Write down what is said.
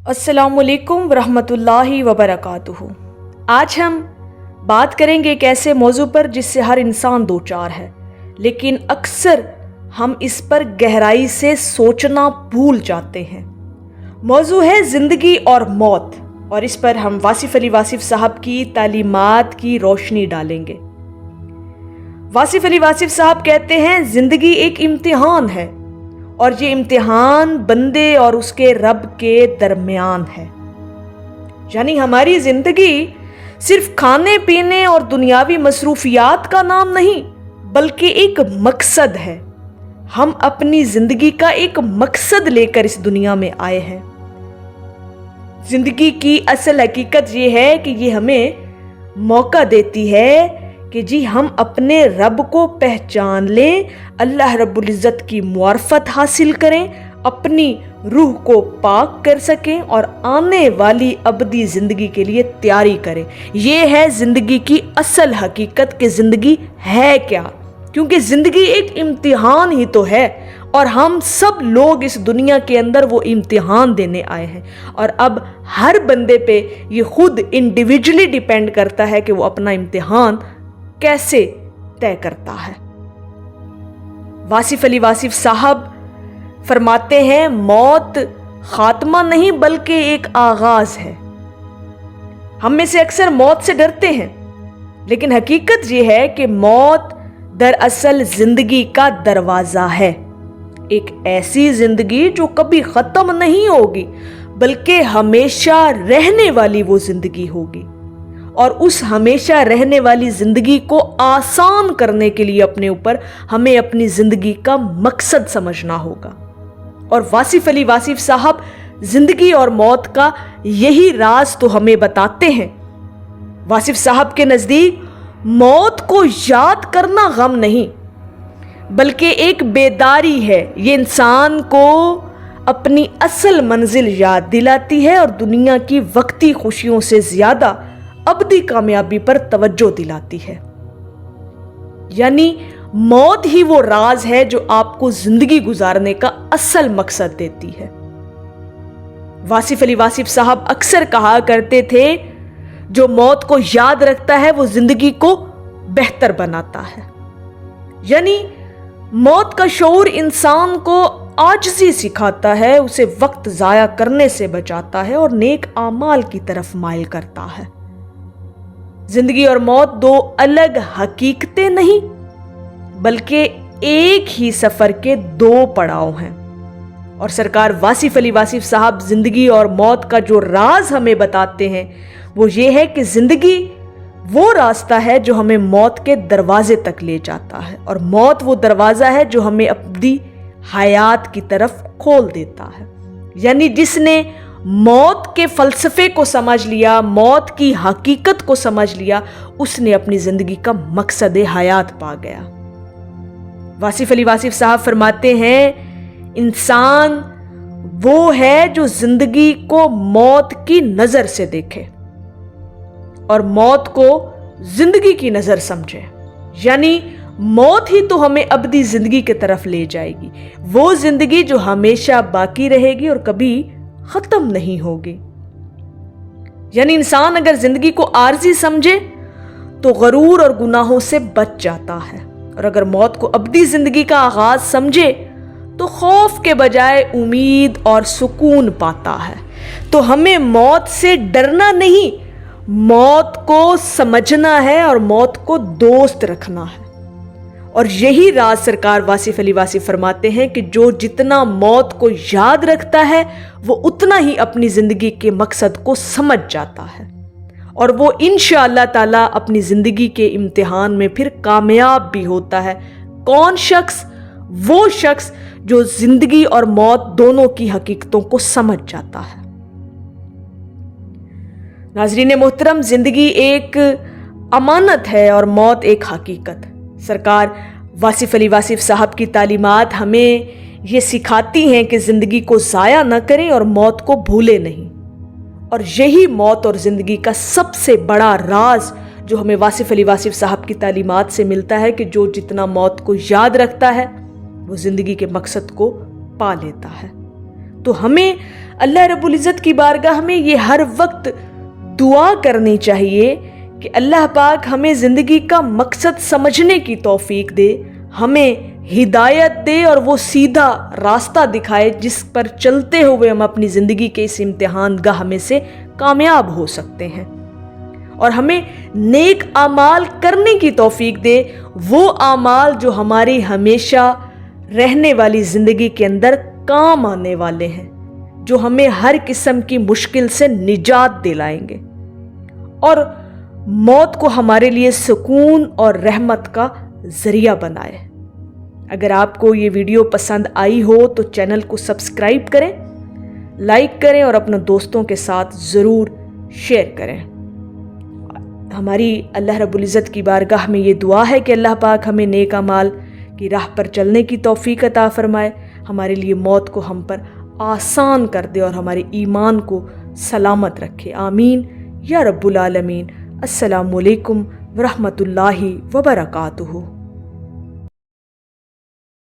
अस्सलामु अलैकुम वरहमतुल्लाहि वबरकातुहू। आज हम बात करेंगे एक ऐसे मौजू पर जिससे हर इंसान दो चार है, लेकिन अक्सर हम इस पर गहराई से सोचना भूल जाते हैं। मौजू है ज़िंदगी और मौत, और इस पर हम वासिफ अली वासिफ साहब की तालीमात की रोशनी डालेंगे। वासिफ अली वासिफ साहब कहते हैं, ज़िंदगी एक इम्तिहान है और ये इम्तिहान बंदे और उसके रब के दरमियान है। यानी हमारी जिंदगी सिर्फ खाने पीने और दुनियावी मसरूफियात का नाम नहीं, बल्कि एक मकसद है। हम अपनी जिंदगी का एक मकसद लेकर इस दुनिया में आए हैं। जिंदगी की असल हकीकत ये है कि ये हमें मौका देती है कि जी हम अपने रब को पहचान लें, अल्लाह रब्बुल इज़्ज़त की मुआरफत हासिल करें, अपनी रूह को पाक कर सकें और आने वाली अबदी ज़िंदगी के लिए तैयारी करें। ये है ज़िंदगी की असल हकीकत कि ज़िंदगी है क्या, क्योंकि ज़िंदगी एक इम्तिहान ही तो है और हम सब लोग इस दुनिया के अंदर वो इम्तिहान देने आए हैं। और अब हर बंदे पे ये खुद इंडिविजुअली डिपेंड करता है कि वो अपना इम्तिहान कैसे तय करता है। वासिफ अली वासिफ साहब फरमाते हैं, मौत खात्मा नहीं बल्कि एक आगाज है। हम में से अक्सर मौत से डरते हैं, लेकिन हकीकत यह है कि मौत दरअसल जिंदगी का दरवाजा है। एक ऐसी जिंदगी जो कभी खत्म नहीं होगी, बल्कि हमेशा रहने वाली वो जिंदगी होगी। और उस हमेशा रहने वाली जिंदगी को आसान करने के लिए अपने ऊपर हमें अपनी जिंदगी का मकसद समझना होगा। और वासिफ अली वासिफ साहब जिंदगी और मौत का यही राज तो हमें बताते हैं। वासिफ साहब के नजदीक मौत को याद करना गम नहीं, बल्कि एक बेदारी है। ये इंसान को अपनी असल मंजिल याद दिलाती है और दुनिया की वक्ती खुशियों से ज्यादा अबदी कामयाबी पर तवज्जो दिलाती है। यानी मौत ही वो राज है जो आपको जिंदगी गुजारने का असल मकसद देती है। वासिफ अली वासिफ साहब अक्सर कहा करते थे, जो मौत को याद रखता है वो जिंदगी को बेहतर बनाता है। यानी मौत का शऊर इंसान को आजिज़ी सिखाता है, उसे वक्त जाया करने से बचाता है और नेक आमाल की तरफ माइल करता है। जिंदगी और मौत दो अलग हकीकतें नहीं, बल्कि एक ही सफर के दो पड़ाव हैं। और सरकार वासिफ अली वासिफ साहब जिंदगी और मौत का जो राज हमें बताते हैं वो ये है कि जिंदगी वो रास्ता है जो हमें मौत के दरवाजे तक ले जाता है, और मौत वो दरवाजा है जो हमें अपनी हयात की तरफ खोल देता है। यानी जिसने मौत के फलसफे को समझ लिया, मौत की हकीकत को समझ लिया, उसने अपनी जिंदगी का मकसद हयात पा गया। वासिफ अली वासिफ साहब फरमाते हैं, इंसान वो है जो जिंदगी को मौत की नजर से देखे और मौत को जिंदगी की नजर समझे। यानी मौत ही तो हमें अबदी जिंदगी की तरफ ले जाएगी, वो जिंदगी जो हमेशा बाकी रहेगी और कभी खत्म नहीं होगी। यानी इंसान अगर जिंदगी को आरजी समझे तो गरूर और गुनाहों से बच जाता है, और अगर मौत को अबदी जिंदगी का आगाज समझे तो खौफ के बजाय उम्मीद और सुकून पाता है। तो हमें मौत से डरना नहीं, मौत को समझना है और मौत को दोस्त रखना है। और यही राज सरकार वासिफ अली वासिफ फरमाते हैं कि जो जितना मौत को याद रखता है वो उतना ही अपनी जिंदगी के मकसद को समझ जाता है, और वो इंशाअल्लाह ताला अपनी जिंदगी के इम्तिहान में फिर कामयाब भी होता है। कौन शख्स? वो शख्स जो जिंदगी और मौत दोनों की हकीकतों को समझ जाता है। नाज़रीन मोहतरम, जिंदगी एक अमानत है और मौत एक हकीकत। सरकार वासिफ अली वासिफ साहब की तालीमात हमें ये सिखाती हैं कि ज़िंदगी को ज़ाया न करें और मौत को भूले नहीं। और यही मौत और ज़िंदगी का सबसे बड़ा राज जो हमें वासिफ अली वासिफ साहब की तालीमात से मिलता है कि जो जितना मौत को याद रखता है वो ज़िंदगी के मकसद को पा लेता है। تو ہمیں اللہ رب العزت کی بارگاہ میں یہ ہر وقت دعا کرنی چاہیے کہ اللہ پاک ہمیں زندگی کا مقصد سمجھنے کی توفیق دے، ہمیں ہدایت دے اور وہ سیدھا راستہ دکھائے جس پر چلتے ہوئے ہم اپنی زندگی کے اس امتحان گاہ میں سے کامیاب ہو سکتے ہیں، اور ہمیں نیک اعمال کرنے کی توفیق دے، وہ اعمال جو ہماری ہمیشہ رہنے والی زندگی کے اندر کام آنے والے ہیں، جو ہمیں ہر قسم کی مشکل سے نجات دلائیں گے اور موت کو ہمارے لیے سکون اور رحمت کا ذریعہ بنائے۔ اگر آپ کو یہ ویڈیو پسند آئی ہو تو چینل کو سبسکرائب کریں، لائک کریں اور اپنے دوستوں کے ساتھ ضرور شیئر کریں۔ ہماری اللہ رب العزت کی بارگاہ میں یہ دعا ہے کہ اللہ پاک ہمیں نیک اعمال کی راہ پر چلنے کی توفیق عطا فرمائے، ہمارے لیے موت کو ہم پر آسان کر دے اور ہمارے ایمان کو سلامت رکھے۔ آمین یا رب العالمین۔ السلام علیکم ورحمۃ اللہ وبرکاتہ۔